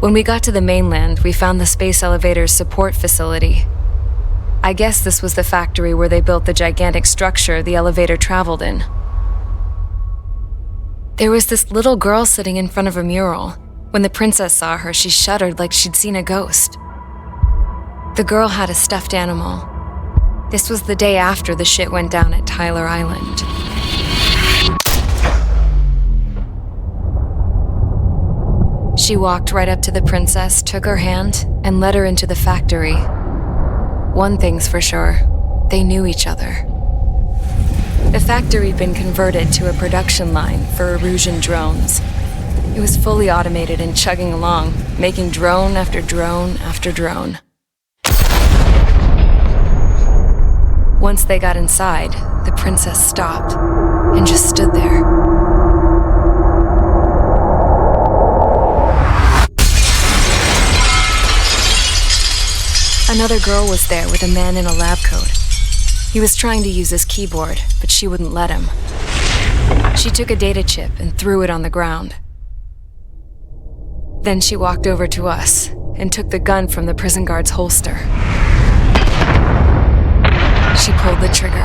When we got to the mainland, we found the space elevator's support facility. I guess this was the factory where they built the gigantic structure the elevator traveled in. There was this little girl sitting in front of a mural. When the princess saw her, she shuddered like she'd seen a ghost. The girl had a stuffed animal. This was the day after the shit went down at Tyler Island. She walked right up to the princess, took her hand, and led her into the factory. One thing's for sure, they knew each other. The factory'd been converted to a production line for Erusean drones. It was fully automated and chugging along, making drone after drone after drone. Once they got inside, the princess stopped and just stood there. Another girl was there with a man in a lab coat. He was trying to use his keyboard, but she wouldn't let him. She took a data chip and threw it on the ground. Then she walked over to us and took the gun from the prison guard's holster. She pulled the trigger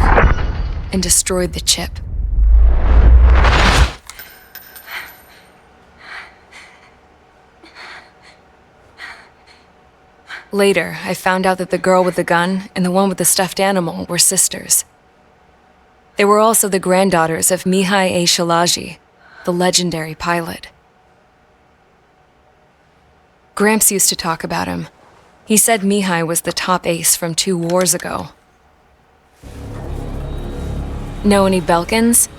and destroyed the chip. Later, I found out that the girl with the gun and the one with the stuffed animal were sisters. They were also the granddaughters of Mihai A. Shalaji, the legendary pilot. Gramps used to talk about him. He said Mihai was the top ace from 2 wars ago. Know any Belkans?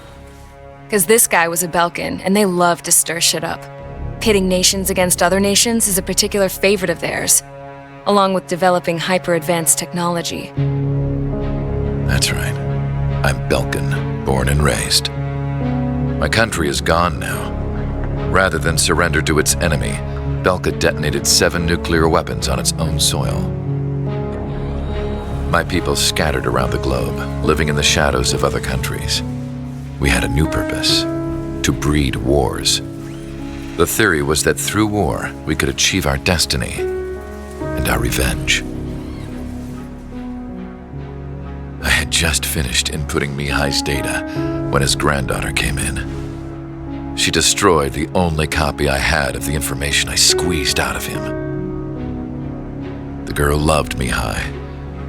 'Cause this guy was a Belkan, and they love to stir shit up. Pitting nations against other nations is a particular favorite of theirs, along with developing hyper-advanced technology. That's right. I'm Belkan, born and raised. My country is gone now. Rather than surrender to its enemy, Belka detonated 7 nuclear weapons on its own soil. My people scattered around the globe, living in the shadows of other countries. We had a new purpose: to breed wars. The theory was that through war, we could achieve our destiny and our revenge. I had just finished inputting Mihai's data when his granddaughter came in. She destroyed the only copy I had of the information I squeezed out of him. The girl loved Mihai.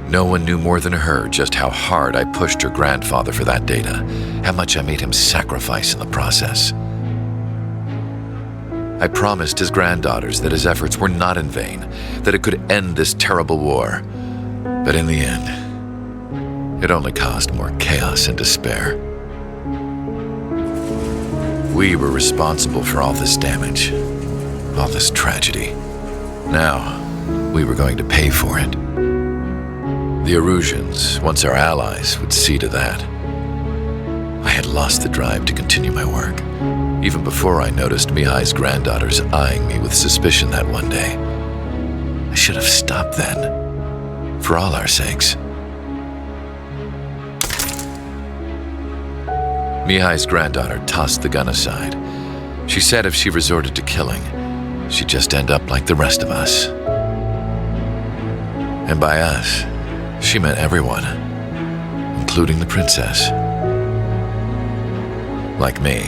No one knew more than her just how hard I pushed her grandfather for that data, how much I made him sacrifice in the process. I promised his granddaughters that his efforts were not in vain, that it could end this terrible war. But in the end, it only caused more chaos and despair. We were responsible for all this damage, all this tragedy. Now, we were going to pay for it. The Eruseans, once our allies, would see to that. I had lost the drive to continue my work, even before I noticed Mihai's granddaughters eyeing me with suspicion that one day. I should have stopped then, for all our sakes. Mihai's granddaughter tossed the gun aside. She said if she resorted to killing, she'd just end up like the rest of us. And by us, she meant everyone, including the princess. Like me,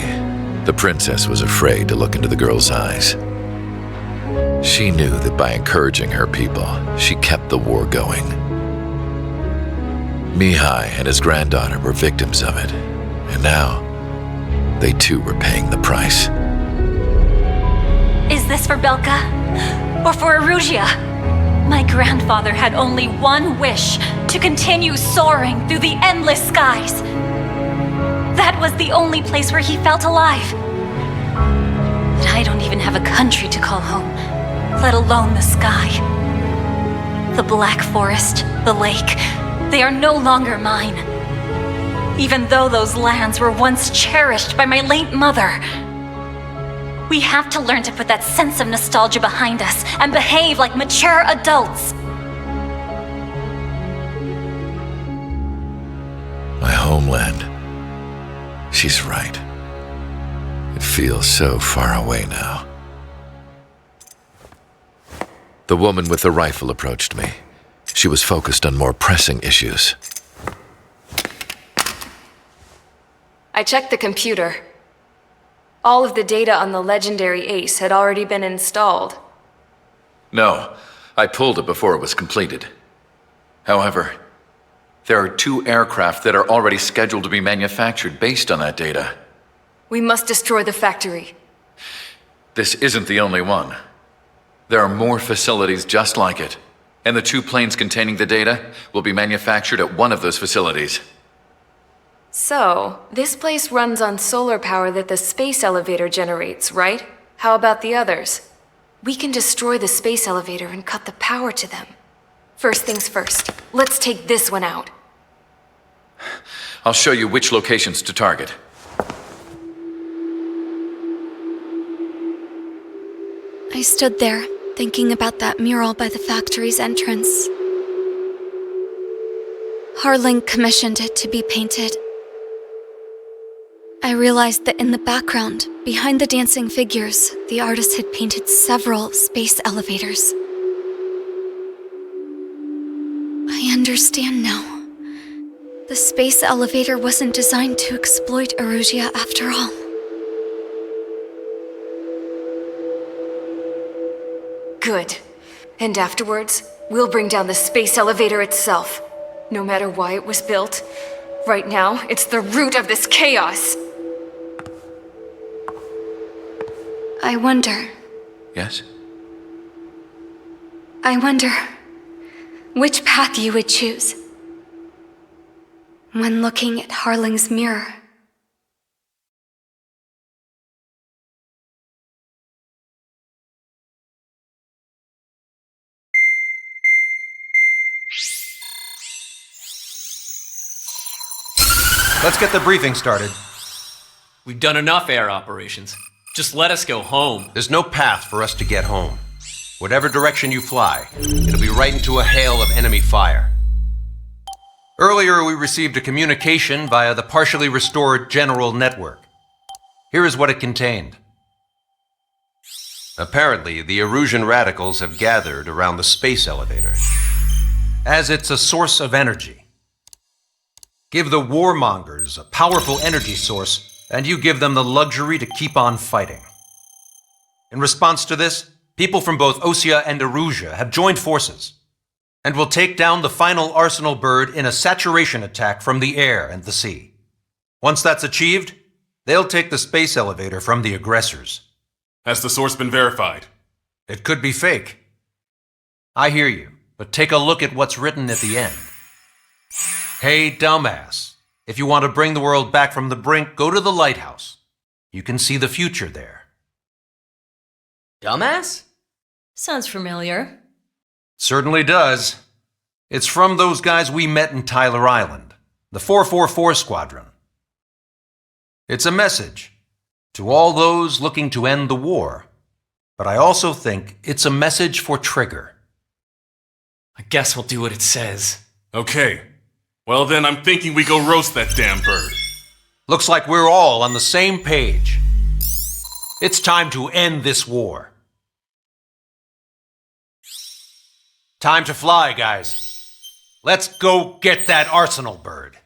the princess was afraid to look into the girl's eyes. She knew that by encouraging her people, she kept the war going. Mihai and his granddaughter were victims of it, and now they too were paying the price. Is this for Belka? Or for Erusia? My grandfather had only one wish: to continue soaring through the endless skies. That was the only place where he felt alive. But I don't even have a country to call home, let alone the sky. The Black Forest, the lake, they are no longer mine. Even though those lands were once cherished by my late mother. We have to learn to put that sense of nostalgia behind us and behave like mature adults. My homeland. She's right. It feels so far away now. The woman with the rifle approached me. She was focused on more pressing issues. I checked the computer. All of the data on the legendary Ace had already been installed. No, I pulled it before it was completed. However, there are 2 aircraft that are already scheduled to be manufactured based on that data. We must destroy the factory. This isn't the only one. There are more facilities just like it, and the 2 planes containing the data will be manufactured at one of those facilities. So, this place runs on solar power that the space elevator generates, right? How about the others? We can destroy the space elevator and cut the power to them. First things first, let's take this one out. I'll show you which locations to target. I stood there, thinking about that mural by the factory's entrance. Harling commissioned it to be painted. I realized that in the background, behind the dancing figures, the artist had painted several space elevators. I understand now. The space elevator wasn't designed to exploit Erusia after all. Good. And afterwards, we'll bring down the space elevator itself. No matter why it was built, right now, it's the root of this chaos. I wonder Yes? which path you would choose when looking at Harling's mirror. Let's get the briefing started. We've done enough air operations. Just let us go home. There's no path for us to get home. Whatever direction you fly, it'll be right into a hail of enemy fire. Earlier, we received a communication via the partially restored general network. Here is what it contained. Apparently, the Erusean Radicals have gathered around the space elevator, as it's a source of energy. Give the warmongers a powerful energy source, and you give them the luxury to keep on fighting. In response to this, people from both Osean and Erusia have joined forces, and will take down the final arsenal bird in a saturation attack from the air and the sea. Once that's achieved, they'll take the space elevator from the aggressors. Has the source been verified? It could be fake. I hear you, but take a look at what's written at the end. Hey, dumbass. If you want to bring the world back from the brink, go to the Lighthouse. You can see the future there. Dumbass? Sounds familiar. Certainly does. It's from those guys we met in Tyler Island, the 444 Squadron. It's a message to all those looking to end the war, but I also think it's a message for Trigger. I guess we'll do what it says. Okay. Well then, I'm thinking we go roast that damn bird. Looks like we're all on the same page. It's time to end this war. Time to fly, guys. Let's go get that arsenal bird.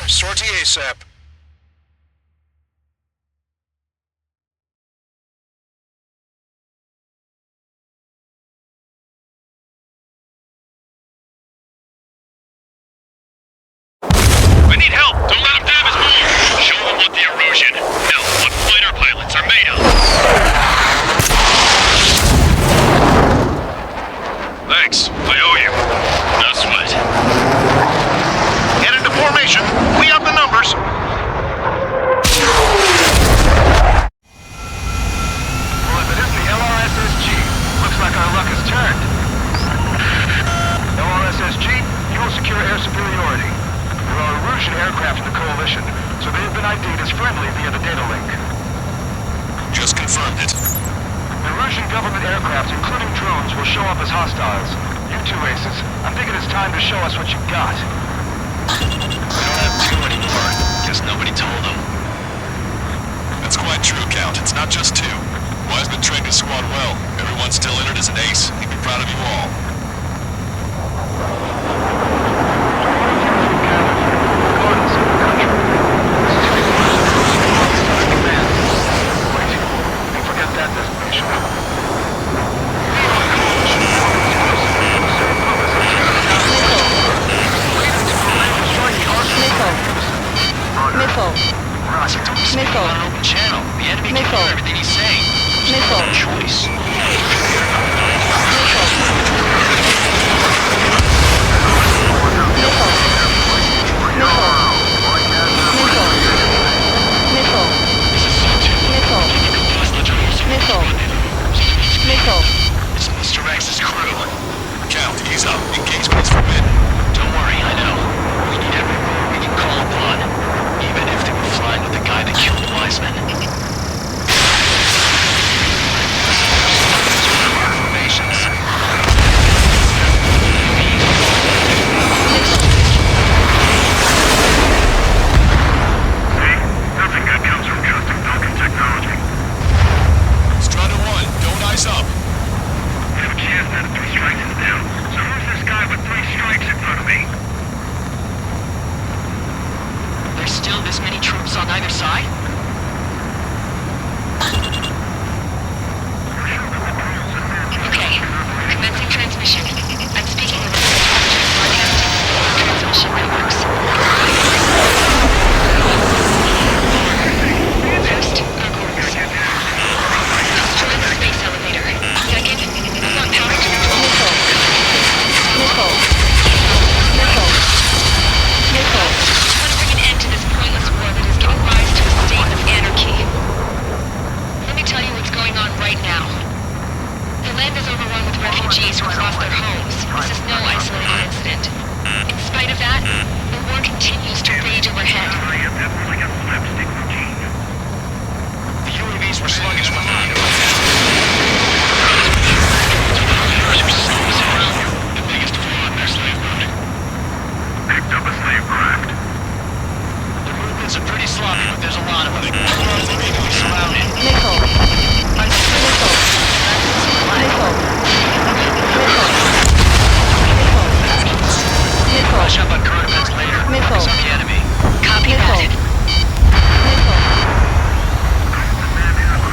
Sortie ASAP. We need help! Don't let them damage more! Show them what the Erusean, no, what fighter pilots are made of! Thanks, I owe you. No sweat. Get into formation. We have the numbers. Well, if it isn't the LRSSG, looks like our luck has turned. LRSSG, you will secure air superiority. There are Erusean aircraft in the coalition, so they have been ID'd as friendly via the data link. Just confirmed it. Erusean government aircraft, including drones, will show up as hostiles. You two aces, I'm thinking it's time to show us what you got. We don't have two anymore. Guess nobody told them. That's quite true, Count. It's not just two. Wiseman trained his squad well. Everyone's still entered as an ace. He'd be proud of you all.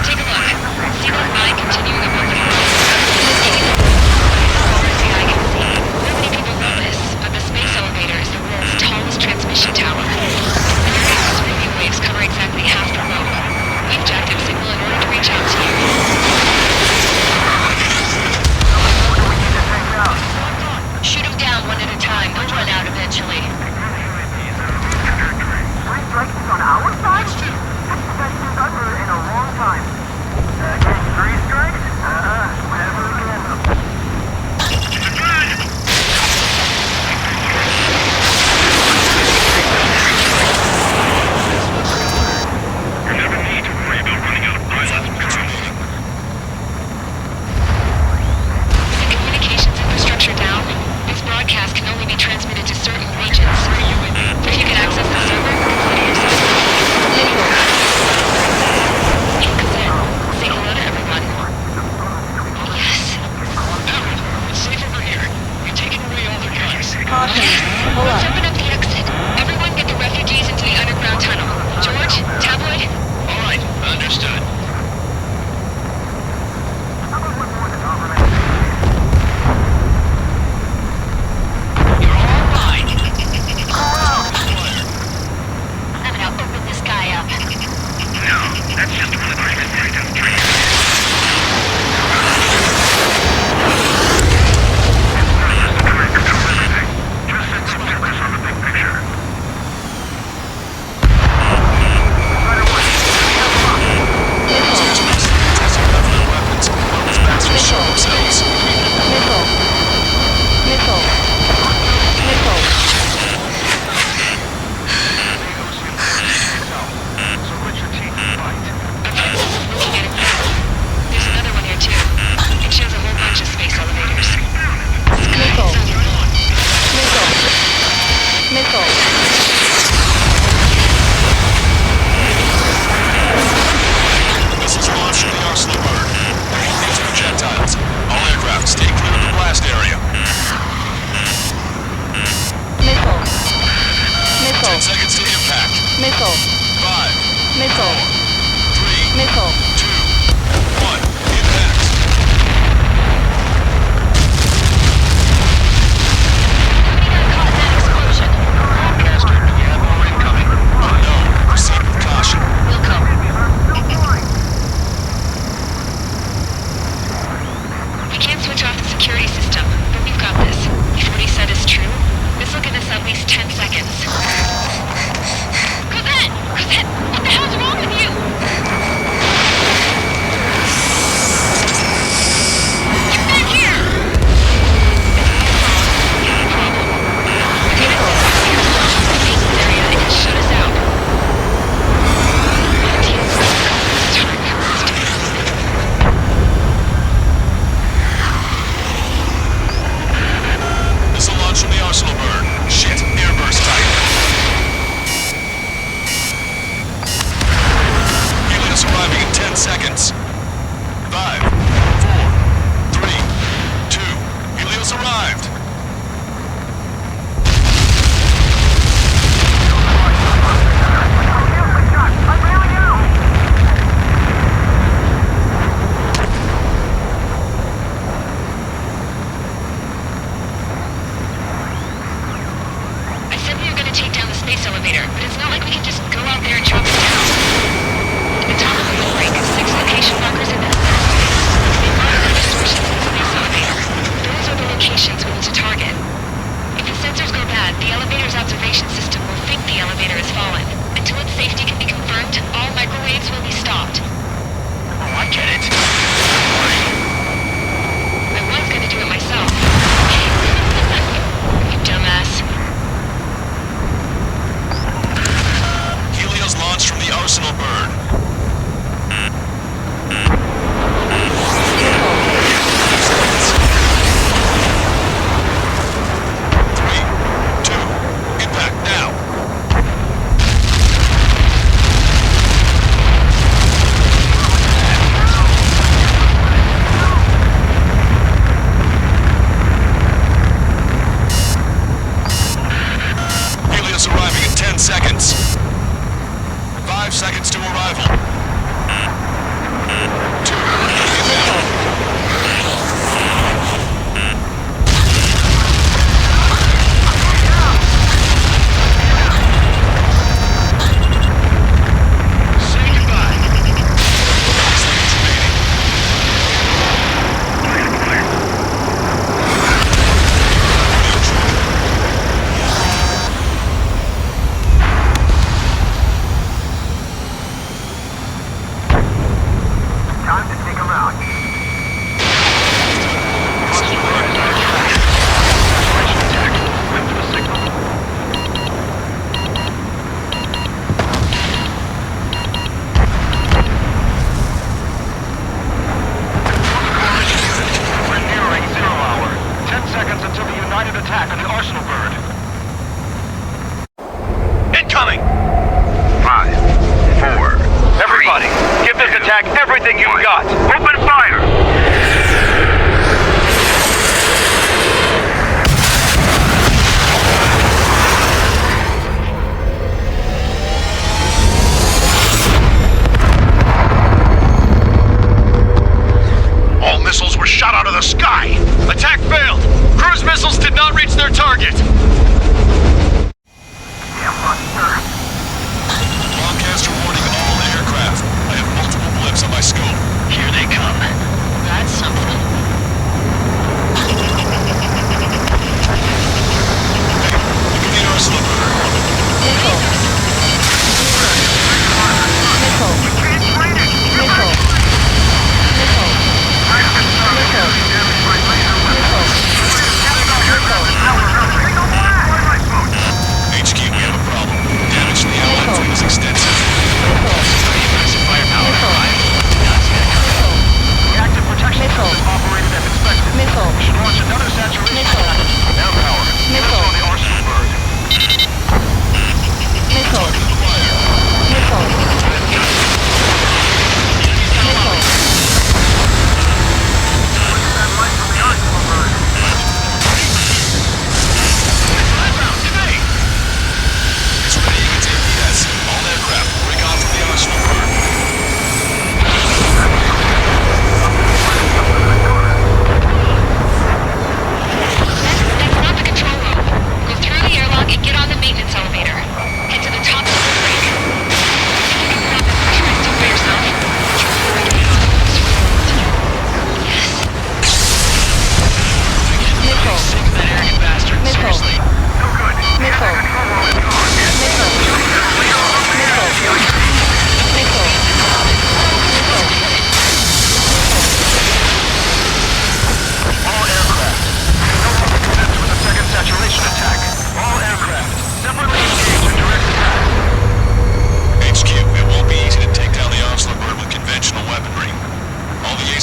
Take a Broadcaster warning all aircraft. I have multiple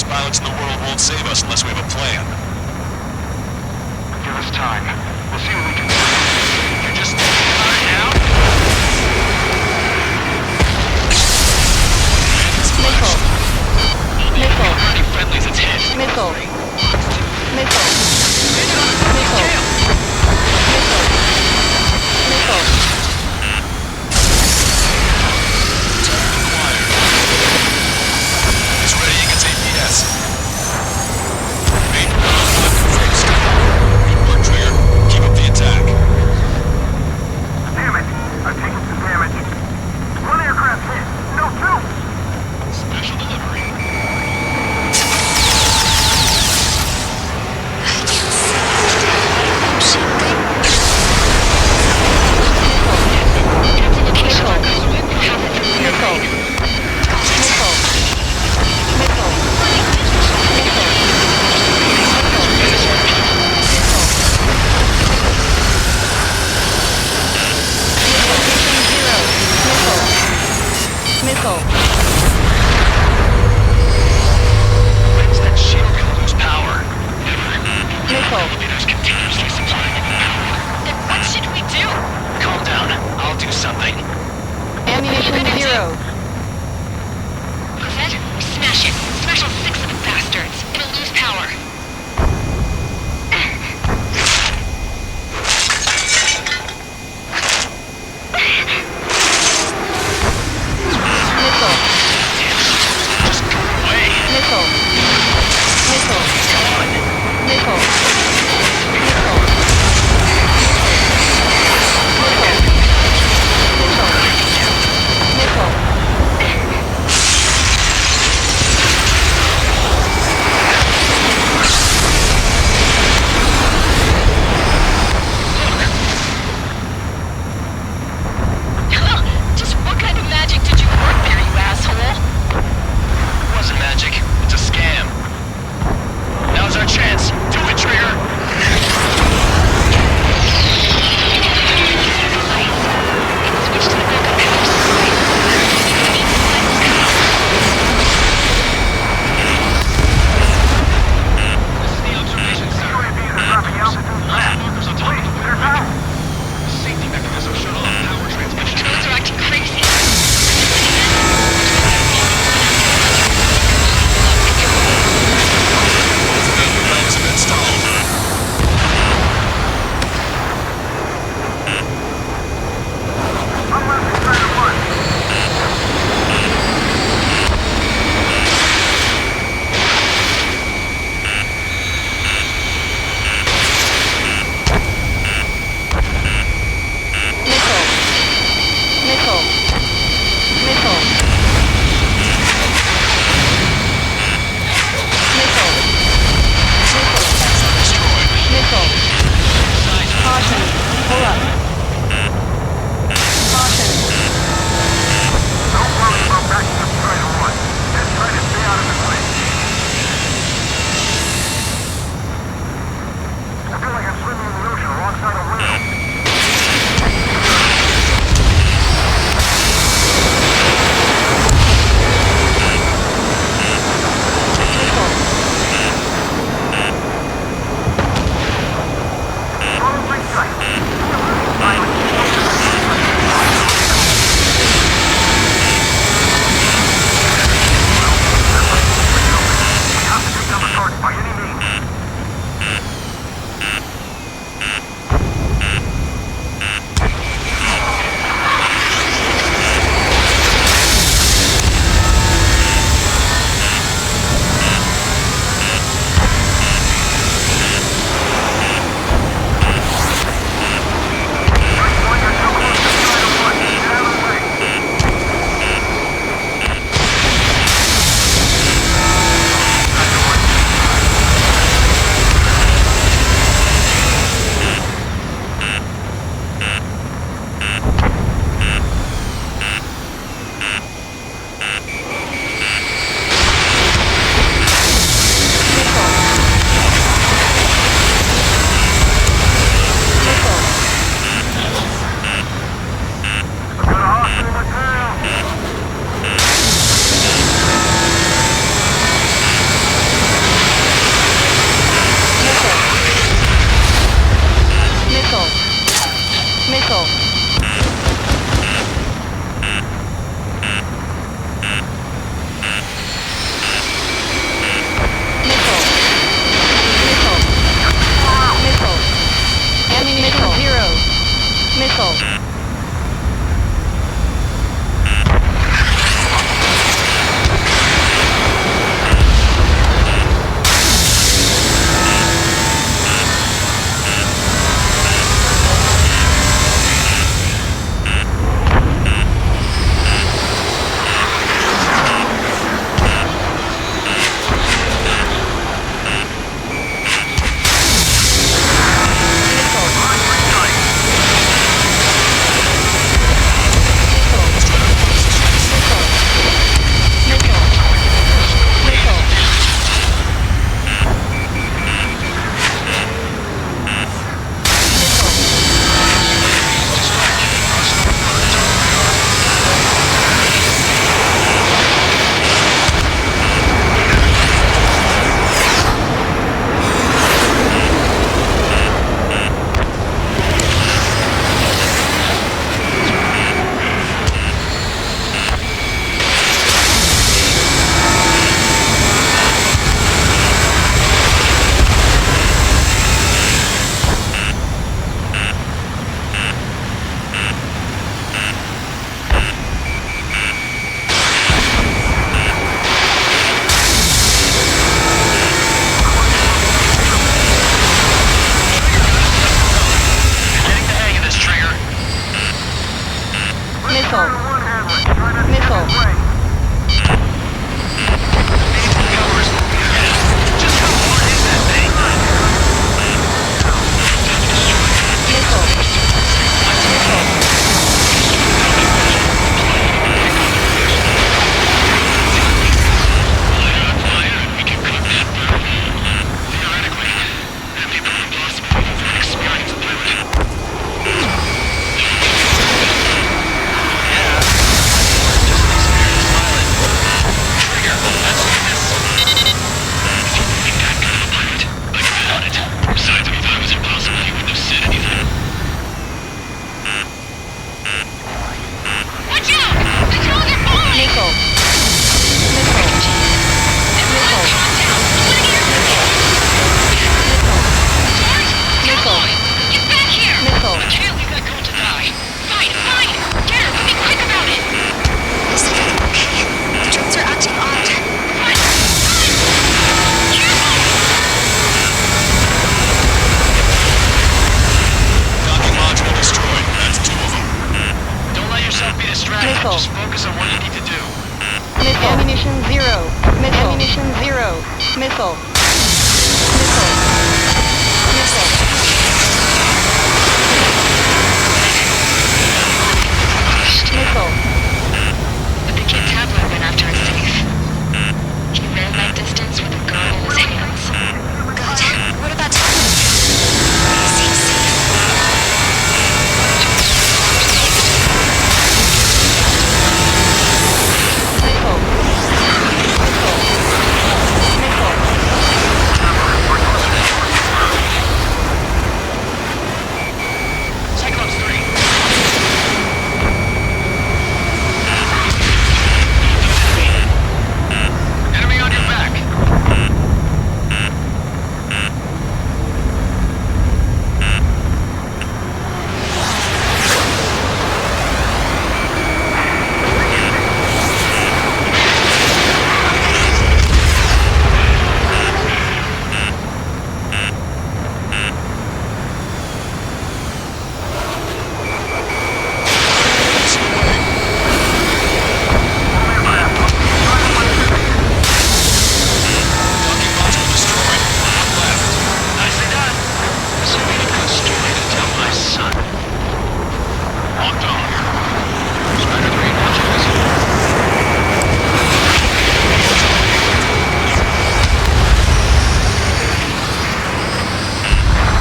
pilots in the world won't save us unless we have a plan. Give us time. We'll see what we can do. You just right now? Missile. Any friendlies, it's hit. Missile. Missile. It's ready against APS. Good work, Trigger. Keep up the attack. Damn it. Missile. Missile. Missile. Missile. But the kid Tabloid went after a thief. He ran that distance with a gun in his hands. Good. What about Tabloid? Is he safe? Missile. Missile. Missile. Cyclops 3. Enemy on your back. Nicely done. This will be a good story to tell my son. Locked on. Strider 3, launching missile.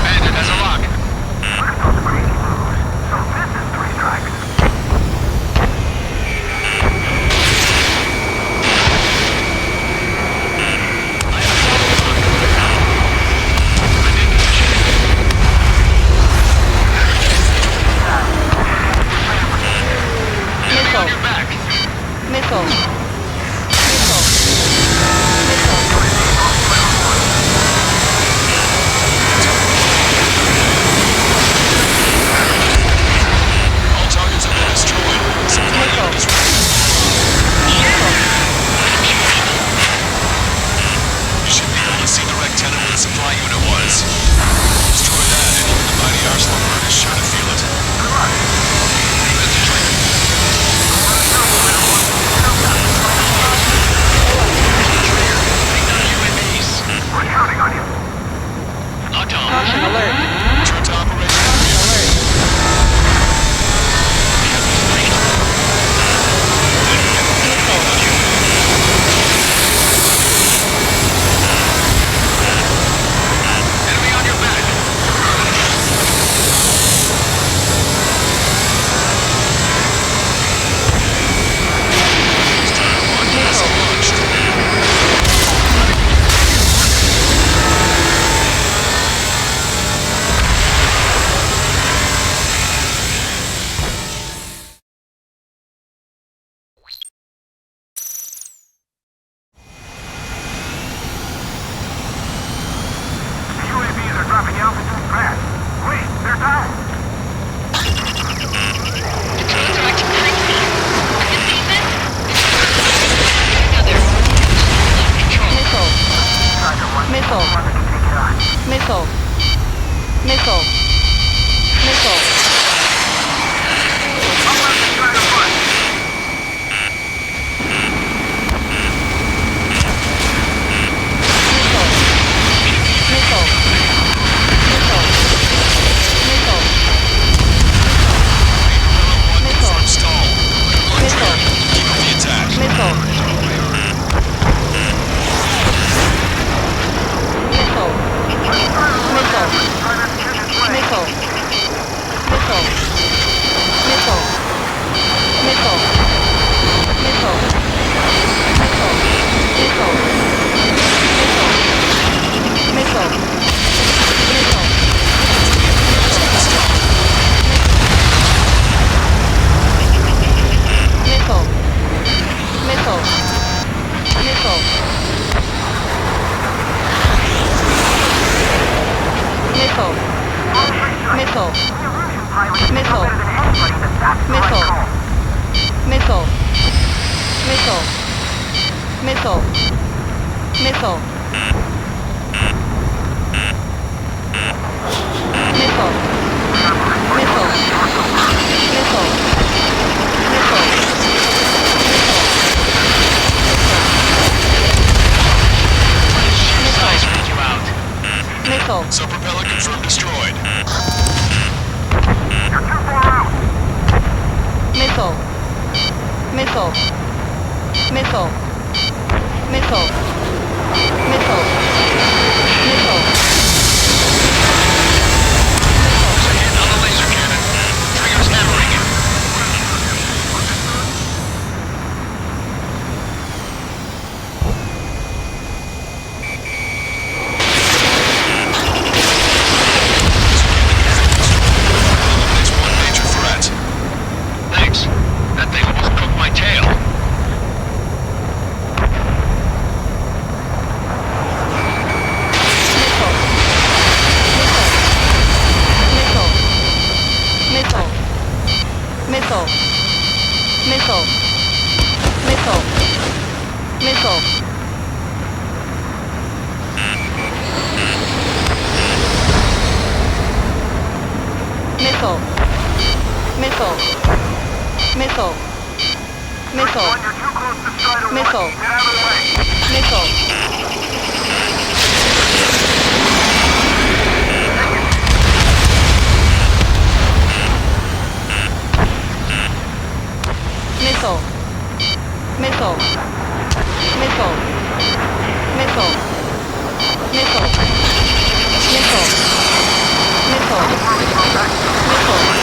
Bandit has a lock. So this is 3 strikes. Missile. On your back. Missile. Missile. Missile. All targets have been destroyed. Supply unit is ready. You should be able to see the rectangle where the supply unit was. Destroy that, and even the mighty arsenal bird is sure to feel it. We're counting on you. Locked on. Caution alert. Return to operation. Alert. Enemy on your back. Missile launched. UAVs are dropping altitude fast. Wait, they're down. The drones are acting crazy. Are you seeing this? Another. Control. Missile. Missile. Missile. Missile. Stall. Keep up the attack. Missile. Missile. Missile. Missile. Missile. Missile. Missile. Missile. There's a hit on the laser cannon. Trigger's hammering it. Eliminates one major threat. Thanks. That thing almost cooked my tail. Missile. Missile. Missile. Missile. Missile. Missile. Missile. Missile. Missile. Missile. Missile. Missile. Missile. Missile. Missile. Missile. Missile. Missile.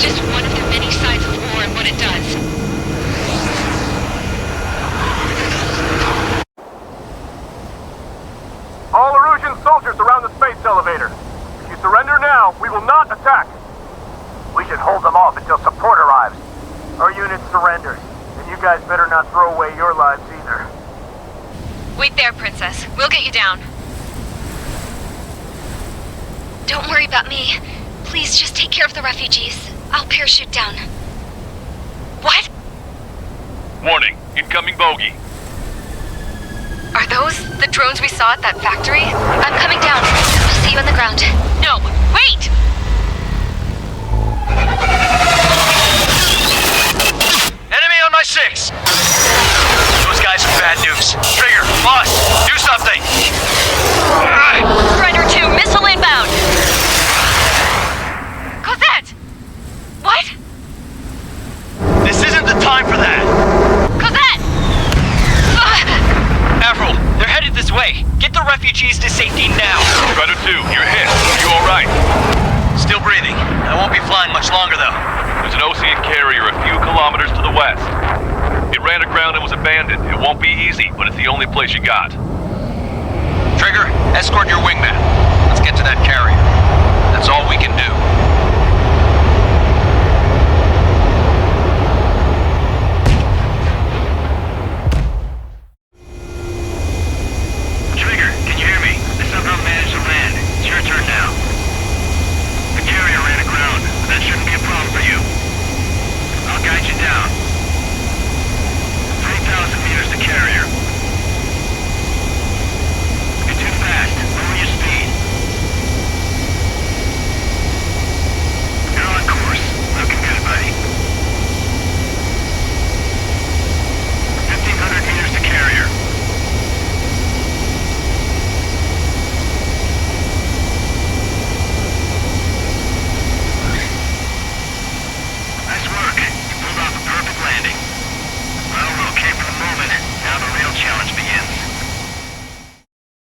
just one of the many sides of war and what it does. All Erusean soldiers around the space elevator. If you surrender now, we will not attack. We should hold them off until support arrives. Our unit surrenders, and you guys better not throw away your lives either. Wait there, Princess. We'll get you down. Don't worry about me. Please just take care of the refugees. I'll parachute down. What? Warning, incoming bogey. Are those the drones we saw at that factory? I'm coming down. I'll see you on the ground. No, wait! Enemy on my 6! Those guys are bad news. Trigger, boss, do something! Strider 2, missile inbound! Cossette! What? This isn't the time for that! Cossette! Avril, they're headed this way. Get the refugees to safety now. Strider 2, you're hit. Are you alright? Still breathing. I won't be flying much longer, though. There's an Osean carrier a few kilometers to the west. It ran aground and was abandoned. It won't be easy, but it's the only place you got. Trigger, escort your wingman.